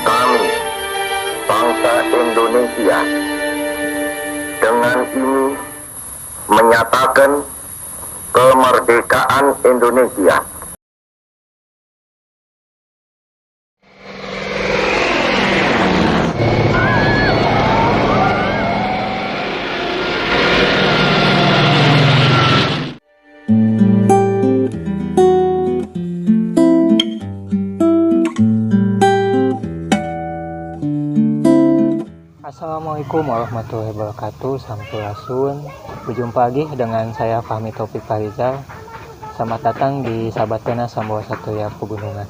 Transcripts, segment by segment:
Kami, bangsa Indonesia, dengan ini menyatakan kemerdekaan Indonesia. Assalamualaikum warahmatullahi wabarakatuh. Sampurasun. Berjumpa lagi dengan saya Fahmi Taufik Farizal. Selamat datang di Sahabat Pena Sambawa Satria Pegunungan.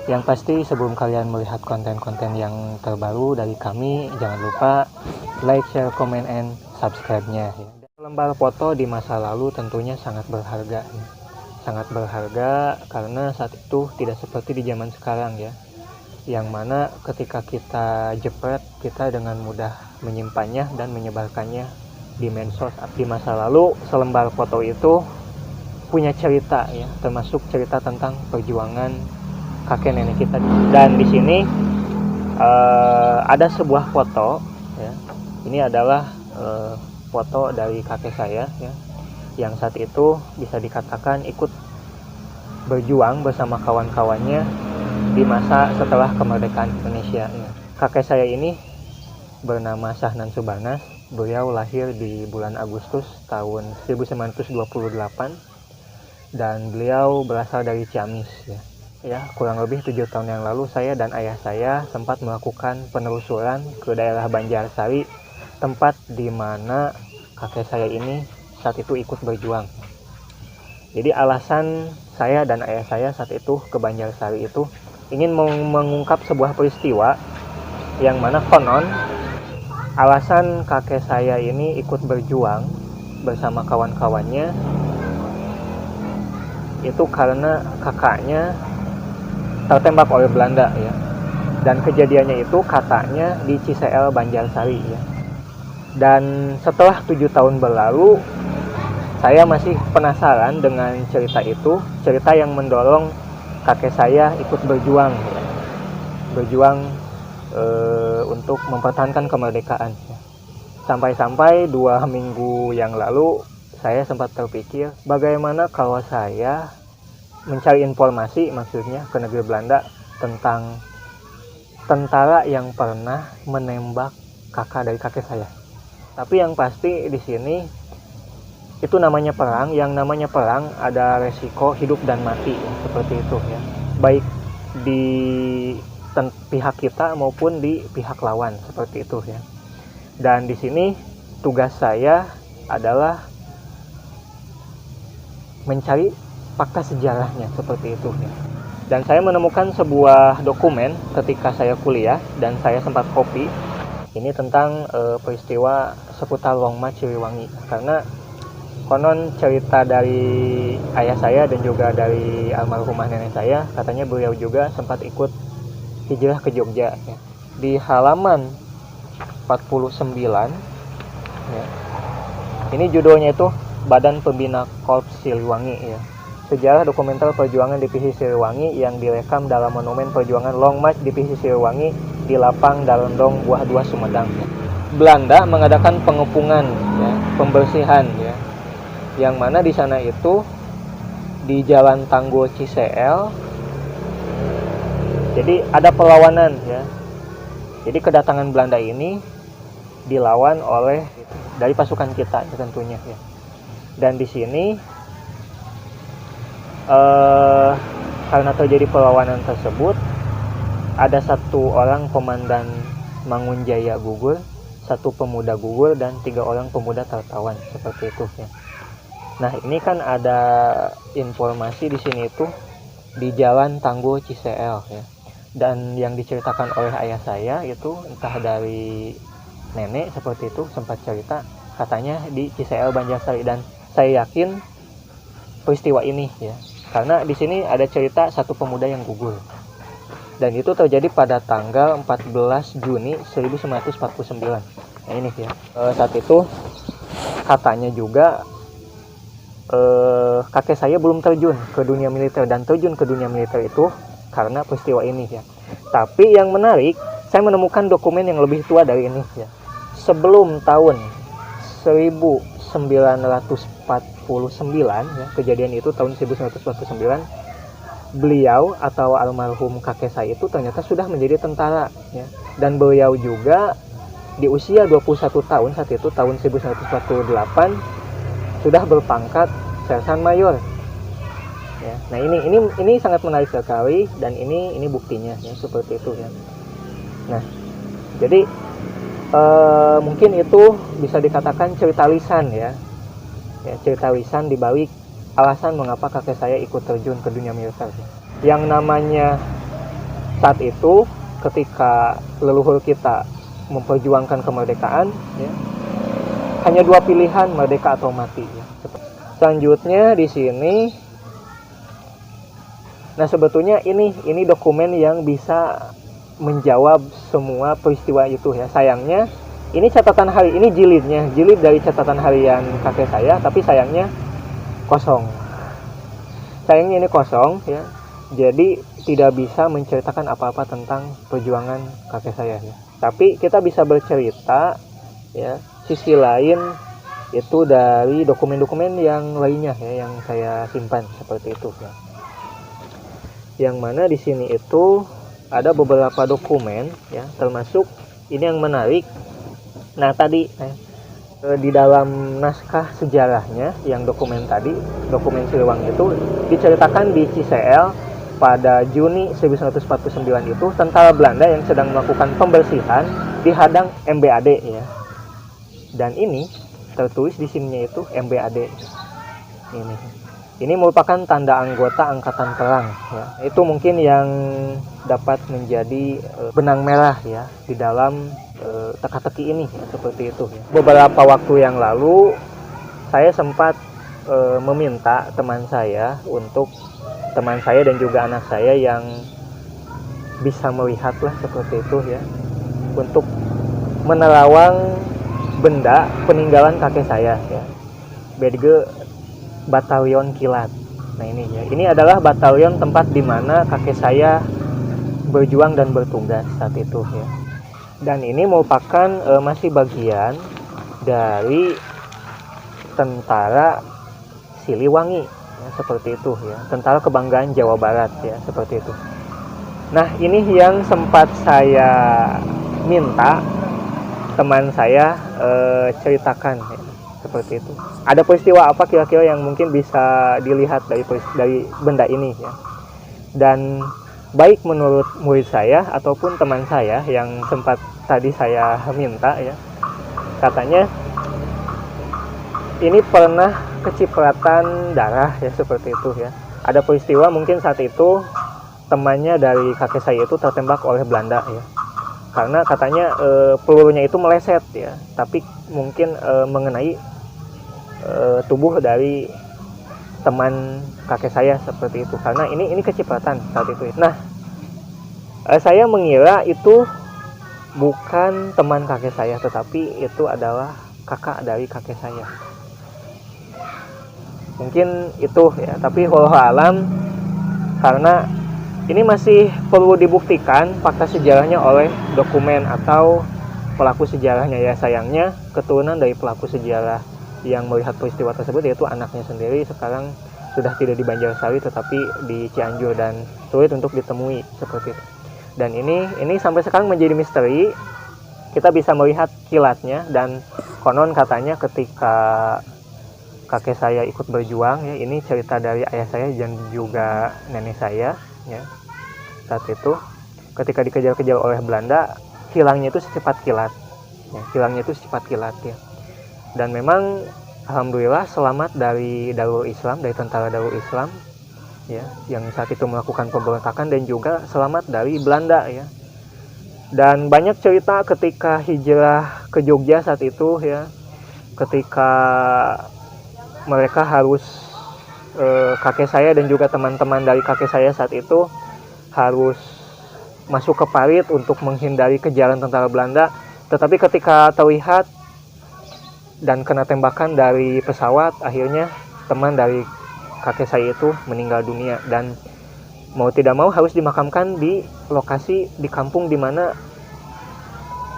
Yang pasti sebelum kalian melihat konten-konten yang terbaru dari kami, jangan lupa like, share, comment, and subscribe-nya. Lembar foto di masa lalu tentunya sangat berharga. Sangat berharga karena saat itu tidak seperti di zaman sekarang ya. Yang mana ketika kita jepret, kita dengan mudah menyimpannya dan menyebarkannya di medsos. Di masa lalu selembar foto itu punya cerita ya, termasuk cerita tentang perjuangan kakek nenek kita. Dan di sini ada sebuah foto ya. Ini adalah foto dari kakek saya ya, yang saat itu bisa dikatakan ikut berjuang bersama kawan-kawannya di masa setelah kemerdekaan Indonesia. Kakek saya ini bernama Sahnan Subanas. Beliau lahir di bulan Agustus tahun 1928 dan beliau berasal dari Ciamis ya. Kurang lebih 7 tahun yang lalu saya dan ayah saya sempat melakukan penelusuran ke daerah Banjarsari, tempat di mana kakek saya ini saat itu ikut berjuang. Jadi alasan saya dan ayah saya saat itu ke Banjarsari itu ingin mengungkap sebuah peristiwa yang mana konon alasan kakek saya ini ikut berjuang bersama kawan-kawannya itu karena kakaknya tertembak oleh Belanda ya. Dan kejadiannya itu katanya di Ciseel Banjarsari ya. Dan setelah 7 tahun berlalu, saya masih penasaran dengan cerita itu, cerita yang mendorong kakek saya ikut berjuang ya. Berjuang untuk mempertahankan kemerdekaan ya. Sampai-sampai 2 minggu yang lalu saya sempat terpikir bagaimana kalau saya mencari informasi, maksudnya ke negeri Belanda, tentang tentara yang pernah menembak kakak dari kakek saya. Tapi yang pasti di sini itu namanya perang. Yang namanya perang ada resiko hidup dan mati ya, seperti itu ya, baik di pihak kita maupun di pihak lawan, seperti itu ya. Dan di sini tugas saya adalah mencari fakta sejarahnya, seperti itu ya. Dan saya menemukan sebuah dokumen ketika saya kuliah dan saya sempat copy ini tentang peristiwa seputar Long March Siliwangi. Karena konon cerita dari ayah saya dan juga dari almarhumah nenek saya, katanya beliau juga sempat ikut hijrah ke Jogja ya. Di halaman 49 ya. Ini judulnya itu Badan Pembina Korps Siliwangi ya. Sejarah dokumenter perjuangan Divisi Siliwangi yang direkam dalam monumen perjuangan Long March Divisi Siliwangi di Lapang Dalendong Buah 2 Sumedang ya. Belanda mengadakan pengepungan ya, pembersihan ya. Yang mana di sana itu di Jalan Tanggul Ciseel. Jadi ada perlawanan ya. Jadi kedatangan Belanda ini dilawan oleh dari pasukan kita ya, tentunya ya. Dan di sini karena terjadi perlawanan tersebut, ada 1 orang komandan Mangunjaya gugur, 1 pemuda gugur, dan 3 orang pemuda tertawan, seperti itu ya. Nah ini kan ada informasi di sini itu di Jalan Tanggul Ciseel ya. Dan yang diceritakan oleh ayah saya itu entah dari nenek seperti itu, sempat cerita katanya di Ciseel Banjarsari. Dan saya yakin peristiwa ini ya, karena di sini ada cerita 1 pemuda yang gugur. Dan itu terjadi pada tanggal 14 Juni 1949. Nah ini ya, saat itu katanya juga kakek saya belum terjun ke dunia militer, dan terjun ke dunia militer itu karena peristiwa ini ya. Tapi yang menarik, saya menemukan dokumen yang lebih tua dari ini ya. Sebelum tahun 1949 ya, kejadian itu tahun 1949, beliau atau almarhum kakek saya itu ternyata sudah menjadi tentara ya. Dan beliau juga di usia 21 tahun saat itu, tahun 1948, sudah berpangkat sersan mayor. Ya. Nah ini sangat menarik sekali, dan ini buktinya ya, seperti itu ya. Nah, jadi mungkin itu bisa dikatakan cerita lisan ya, cerita lisan di balik alasan mengapa kakek saya ikut terjun ke dunia militer. Yang namanya saat itu ketika leluhur kita memperjuangkan kemerdekaan ya, hanya dua pilihan, merdeka atau mati ya. Selanjutnya di sini, nah sebetulnya ini dokumen yang bisa menjawab semua peristiwa itu ya. Sayangnya ini catatan hari, ini jilid dari catatan harian kakek saya, tapi sayangnya kosong. Sayangnya ini kosong ya. Jadi tidak bisa menceritakan apa-apa tentang perjuangan kakek saya ya. Tapi kita bisa bercerita ya, sisi lain itu dari dokumen-dokumen yang lainnya ya, yang saya simpan seperti itu ya. Yang mana di sini itu ada beberapa dokumen ya, termasuk ini yang menarik. Nah tadi di dalam naskah sejarahnya yang dokumen tadi, dokumen Siliwangi itu diceritakan di Ciseel pada Juni 1949 itu tentara Belanda yang sedang melakukan pembersihan dihadang MBAD ya. Dan ini tertulis di sininya itu MBAD. Ini merupakan tanda anggota angkatan perang ya. Itu mungkin yang dapat menjadi benang merah ya di dalam teka-teki ini ya, seperti itu ya. Beberapa waktu yang lalu saya sempat meminta teman saya dan juga anak saya yang bisa melihat lah seperti itu ya, untuk menerawang benda peninggalan kakek saya ya, Bedge Batalion Kilat. Nah ini ya, ini adalah batalion tempat di mana kakek saya berjuang dan bertugas saat itu ya. Dan ini merupakan masih bagian dari tentara Siliwangi ya, seperti itu ya, tentara kebanggaan Jawa Barat ya, seperti itu. Nah ini yang sempat saya minta teman saya ceritakan ya, seperti itu. Ada peristiwa apa kira-kira yang mungkin bisa dilihat dari benda ini ya. Dan baik menurut murid saya ataupun teman saya yang sempat tadi saya minta ya, katanya ini pernah kecipratan darah ya, seperti itu ya. Ada peristiwa mungkin saat itu temannya dari kakek saya itu tertembak oleh Belanda ya. Karena katanya pelurunya itu meleset ya, tapi mungkin mengenai tubuh dari teman kakek saya seperti itu. Karena ini kecipratan saat itu. Nah, saya mengira itu bukan teman kakek saya, tetapi itu adalah kakak dari kakek saya. Mungkin itu ya, tapi wallahu alam, karena ini masih perlu dibuktikan fakta sejarahnya oleh dokumen atau pelaku sejarahnya ya. Sayangnya keturunan dari pelaku sejarah yang melihat peristiwa tersebut, yaitu anaknya sendiri, sekarang sudah tidak di Banjarsari tetapi di Cianjur dan sulit untuk ditemui seperti itu. Dan ini sampai sekarang menjadi misteri. Kita bisa melihat kilatnya, dan konon katanya ketika kakek saya ikut berjuang ya, ini cerita dari ayah saya dan juga nenek saya ya, saat itu ketika dikejar-kejar oleh Belanda, hilangnya itu secepat kilat ya. Dan memang alhamdulillah selamat dari Darul Islam, dari tentara Darul Islam ya, yang saat itu melakukan pemberontakan, dan juga selamat dari Belanda ya. Dan banyak cerita ketika hijrah ke Jogja saat itu ya, ketika mereka harus kakek saya dan juga teman-teman dari kakek saya saat itu harus masuk ke parit untuk menghindari kejaran tentara Belanda. Tetapi ketika terlihat dan kena tembakan dari pesawat, akhirnya teman dari kakek saya itu meninggal dunia. Dan mau tidak mau harus dimakamkan di lokasi di kampung di mana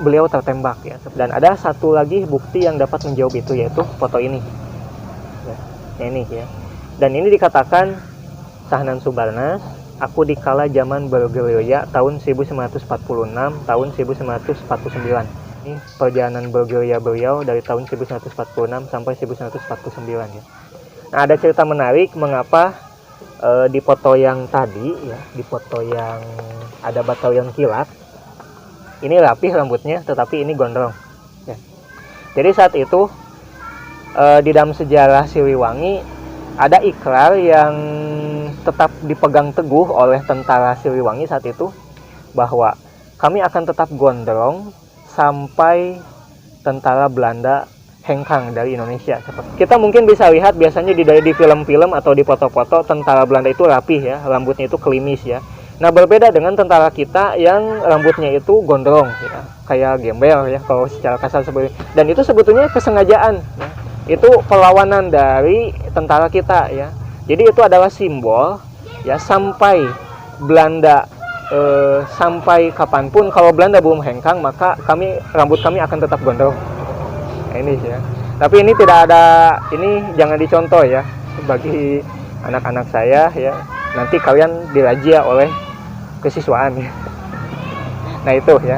beliau tertembak ya. Dan ada satu lagi bukti yang dapat menjawab itu, yaitu foto ini ya, ini ya. Dan ini dikatakan Sahnan Subarnas, aku dikala zaman bergerilya tahun 1946 tahun 1949. Ini perjalanan bergerilya beliau dari tahun 1946 sampai 1949 ya. Nah, ada cerita menarik mengapa di foto yang tadi ya, di foto yang ada batalion kilat, ini rapih rambutnya tetapi ini gondrong ya. Jadi saat itu di dalam sejarah Siliwangi ada ikrar yang tetap dipegang teguh oleh tentara Siliwangi saat itu, bahwa kami akan tetap gondrong sampai tentara Belanda hengkang dari Indonesia. Kita mungkin bisa lihat biasanya di film-film atau di foto-foto tentara Belanda itu rapih ya, rambutnya itu klimis ya. Nah, berbeda dengan tentara kita yang rambutnya itu gondrong ya, kayak gembel ya kalau secara kasar seperti. Dan itu sebetulnya kesengajaan ya. Itu perlawanan dari tentara kita ya. Jadi itu adalah simbol ya, sampai Belanda sampai kapanpun kalau Belanda belum hengkang, maka rambut kami akan tetap gondrong. Ini ya, tapi ini tidak ada, ini jangan dicontoh ya bagi anak-anak saya ya, nanti kalian dirajia oleh kesiswaan ya. Nah itu ya,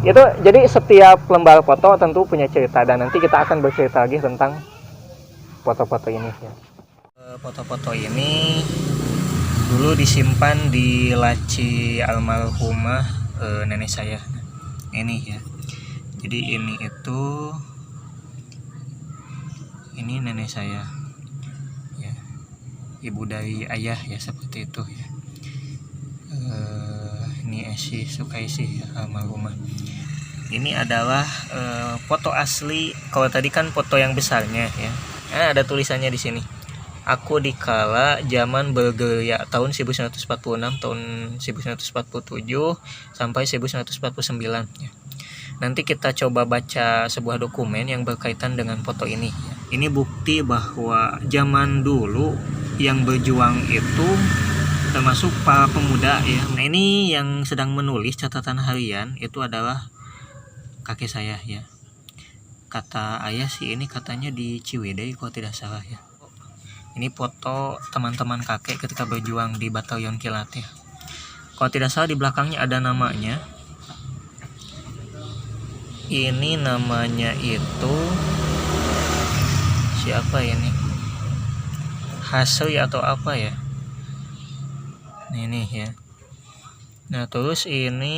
itu jadi setiap lembar foto tentu punya cerita, dan nanti kita akan bercerita lagi tentang foto-foto ini ya. Foto-foto ini dulu disimpan di laci almarhumah nenek saya ini ya. Jadi ini nenek saya ya, ibu dari ayah ya, seperti itu ya. Ini Esi Sukaisi ya, almarhumah. Ini adalah foto asli. Kalau tadi kan foto yang besarnya ya, ada tulisannya di sini, aku dikala zaman bergerilya tahun 1946 tahun 1947 sampai 1949 ya. Nanti kita coba baca sebuah dokumen yang berkaitan dengan foto ini. Ini bukti bahwa zaman dulu yang berjuang itu termasuk para pemuda ya. Nah, ini yang sedang menulis catatan harian itu adalah kakek saya ya. Kata ayah sih ini katanya di Ciwidey kalau tidak salah ya. Ini foto teman-teman kakek ketika berjuang di batalion kilat ya. Kalau tidak salah di belakangnya ada namanya. Ini namanya itu siapa ya nih? Hasri atau apa ya? Ini ya. Nah, terus ini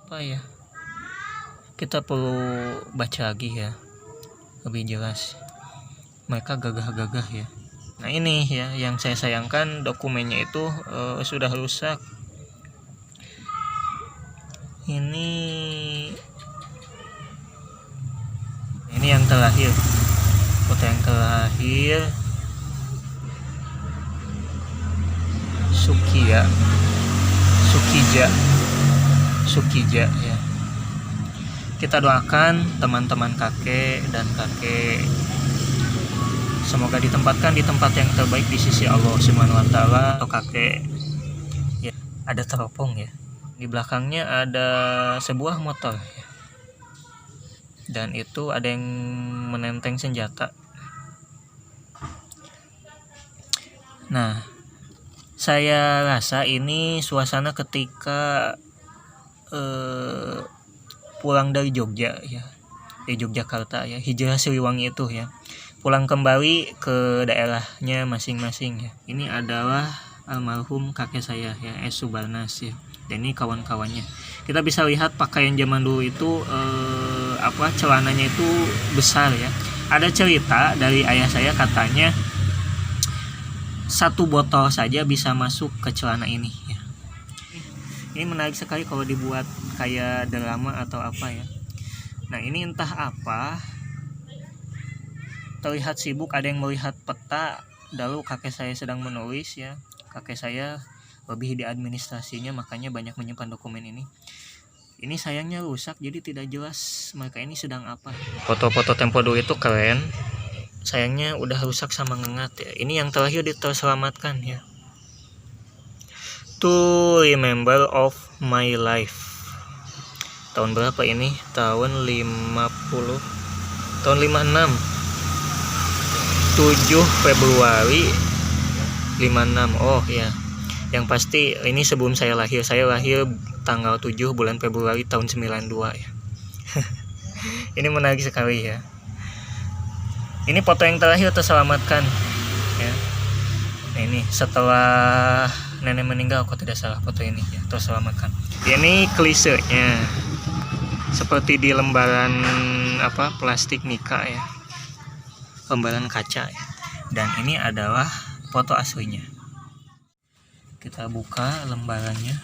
apa ya? Kita perlu baca lagi ya, lebih jelas. Mereka gagah-gagah ya. Nah, ini ya yang saya sayangkan, dokumennya itu sudah rusak. Ini yang terakhir, foto yang terakhir, Sukija ya. Kita doakan teman-teman kakek dan kakek semoga ditempatkan di tempat yang terbaik di sisi Allah Subhanahu wa taala. Atau kakek ya, ada teropong ya. Di belakangnya ada sebuah motor ya. Dan itu ada yang menenteng senjata. Nah, saya rasa ini suasana ketika pulang dari Jogja ya, di Yogyakarta ya, hijrah Siliwangi itu ya, pulang kembali ke daerahnya masing-masing ya. Ini adalah almarhum kakek saya ya, S. Subarnas ya, dan ini kawan-kawannya. Kita bisa lihat pakaian zaman dulu itu celananya itu besar ya. Ada cerita dari ayah saya, katanya satu botol saja bisa masuk ke celana ini ya. Ini menarik sekali kalau dibuat kayak drama atau apa ya. Nah, ini entah apa, terlihat sibuk, ada yang melihat peta. Lalu kakek saya sedang menulis ya. Kakek saya lebih di administrasinya, makanya banyak menyimpan dokumen ini. Ini sayangnya rusak, jadi tidak jelas mereka ini sedang apa. Foto-foto tempo dulu itu keren, sayangnya udah rusak sama ngengat ya. Ini yang terakhir terselamatkan ya. To remember of my life. Tahun berapa ini? Tahun 50. Tahun 56. 7 Februari 56. Oh ya. Yang pasti ini sebelum saya lahir. Saya lahir tanggal 7 bulan Februari tahun 92 ya. Ini menarik sekali ya. Ini foto yang terakhir terselamatkan ya. Nah, ini setelah nenek meninggal, kok tidak salah foto ini ya, terselamatkan. Ini klisenya seperti di lembaran plastik mika ya, lembaran kaca ya. Dan ini adalah foto aslinya. Kita buka lembarannya.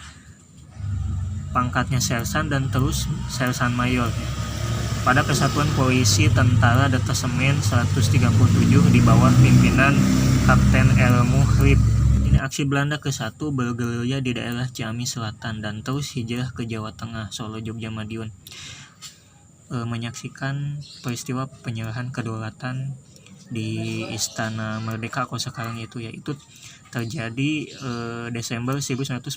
Pangkatnya sersan dan terus sersan mayor ya. Pada Kesatuan Polisi Tentara Detasemen 137 di bawah pimpinan Kapten El Muhrib. Ini aksi Belanda ke-1 bergerilya di daerah Ciamis Selatan dan terus hijrah ke Jawa Tengah, Solo, Jogja, Madiun. Menyaksikan peristiwa penyerahan kedaulatan di Istana Merdeka kalau sekarang itu ya, itu terjadi Desember 1949.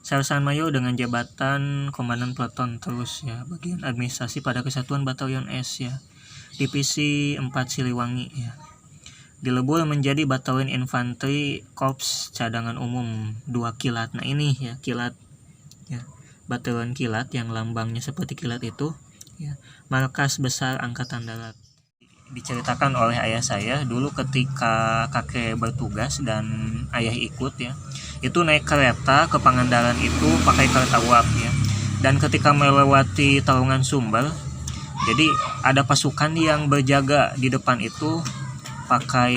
Sersan Mayor dengan jabatan Komandan Peleton terus ya, bagian administrasi pada Kesatuan Batalion S ya, Divisi 4 Siliwangi ya. Dilebur menjadi Batalion Infanteri Korps Cadangan Umum 2 Kilat. Nah ini ya, kilat ya, Batalion Kilat yang lambangnya seperti kilat itu ya, markas besar Angkatan Darat. Diceritakan oleh ayah saya dulu ketika kakek bertugas dan ayah ikut ya, itu naik kereta ke Pangandaran itu pakai kereta uap ya, dan ketika melewati Terowongan Sumber, jadi ada pasukan yang berjaga di depan itu pakai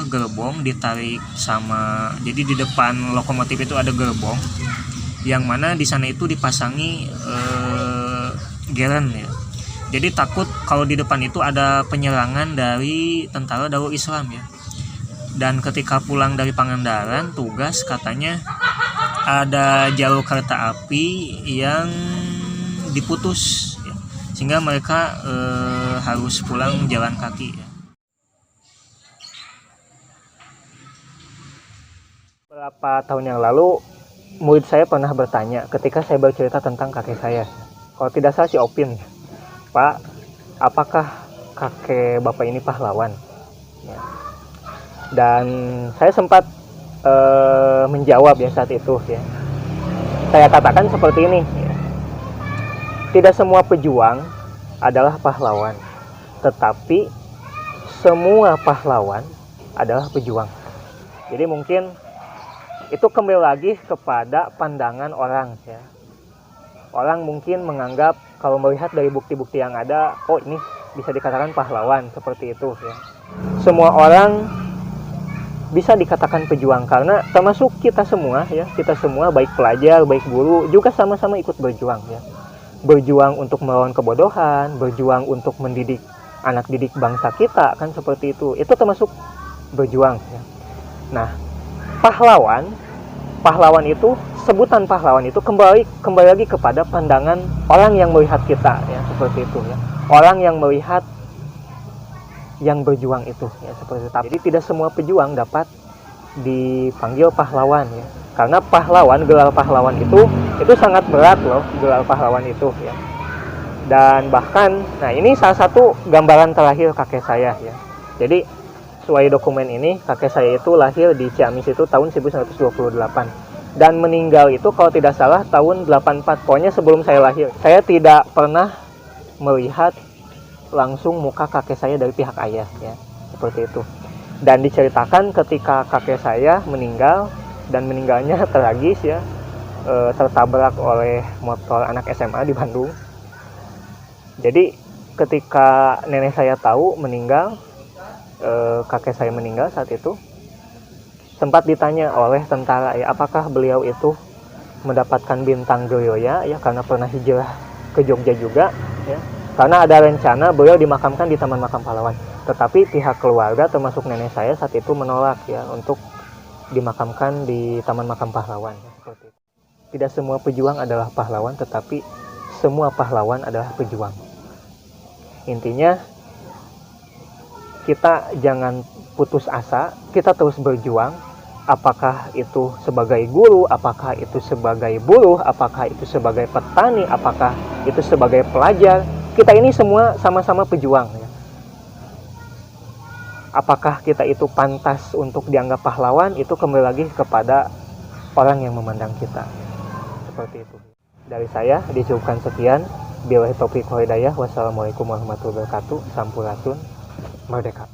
gerbong ditarik sama, jadi di depan lokomotif itu ada gerbong yang mana di sana itu dipasangi geren ya. Jadi takut kalau di depan itu ada penyerangan dari tentara Darul Islam ya. Dan ketika pulang dari Pangandaran, tugas katanya ada jalur kereta api yang diputus ya, sehingga mereka harus pulang jalan kaki ya. Beberapa tahun yang lalu, murid saya pernah bertanya ketika saya bercerita tentang kakek saya. Kalau tidak salah si Opin, Pak, apakah kakek Bapak ini pahlawan? Ya. Dan saya sempat menjawab ya saat itu ya. Saya katakan seperti ini ya. Tidak semua pejuang adalah pahlawan, tetapi semua pahlawan adalah pejuang. Jadi mungkin itu kembali lagi kepada pandangan orang ya. Orang mungkin menganggap kalau melihat dari bukti-bukti yang ada, oh ini bisa dikatakan pahlawan seperti itu ya. Semua orang bisa dikatakan pejuang karena termasuk kita semua ya, kita semua baik pelajar, baik guru juga sama-sama ikut berjuang ya. Berjuang untuk melawan kebodohan, berjuang untuk mendidik anak didik bangsa kita kan seperti itu. Itu termasuk berjuang ya. Nah, pahlawan itu, sebutan pahlawan itu kembali lagi kepada pandangan orang yang melihat kita ya, seperti itu ya. Orang yang melihat yang berjuang itu ya, seperti itu. Jadi tidak semua pejuang dapat dipanggil pahlawan ya. Karena pahlawan, gelar pahlawan itu sangat berat loh, gelar pahlawan itu ya. Dan bahkan, nah ini salah satu gambaran terakhir kakek saya ya. Jadi sesuai dokumen ini, kakek saya itu lahir di Ciamis itu tahun 1928. Dan meninggal itu kalau tidak salah tahun 84. Pokoknya sebelum saya lahir. Saya tidak pernah melihat langsung muka kakek saya dari pihak ayah ya. Seperti itu. Dan diceritakan ketika kakek saya meninggal, dan meninggalnya tragis ya, tertabrak oleh motor anak SMA di Bandung. Jadi ketika nenek saya tahu meninggal, kakek saya meninggal saat itu, sempat ditanya oleh tentara ya, apakah beliau itu mendapatkan bintang Joyoya ya, karena pernah hijrah ke Jogja juga ya, karena ada rencana beliau dimakamkan di Taman Makam Pahlawan. Tetapi pihak keluarga termasuk nenek saya saat itu menolak ya untuk dimakamkan di Taman Makam Pahlawan ya, seperti itu. Tidak semua pejuang adalah pahlawan, tetapi semua pahlawan adalah pejuang. Intinya kita jangan putus asa, kita terus berjuang apakah itu sebagai guru, apakah itu sebagai buruh, apakah itu sebagai petani, apakah itu sebagai pelajar. Kita ini semua sama-sama pejuang ya. Apakah kita itu pantas untuk dianggap pahlawan, itu kembali lagi kepada orang yang memandang kita. Seperti itu. Dari saya dicukupkan sekian. Billahi taufiq wal hidayah. Wassalamualaikum warahmatullahi wabarakatuh. Sampurasun. Merdeka.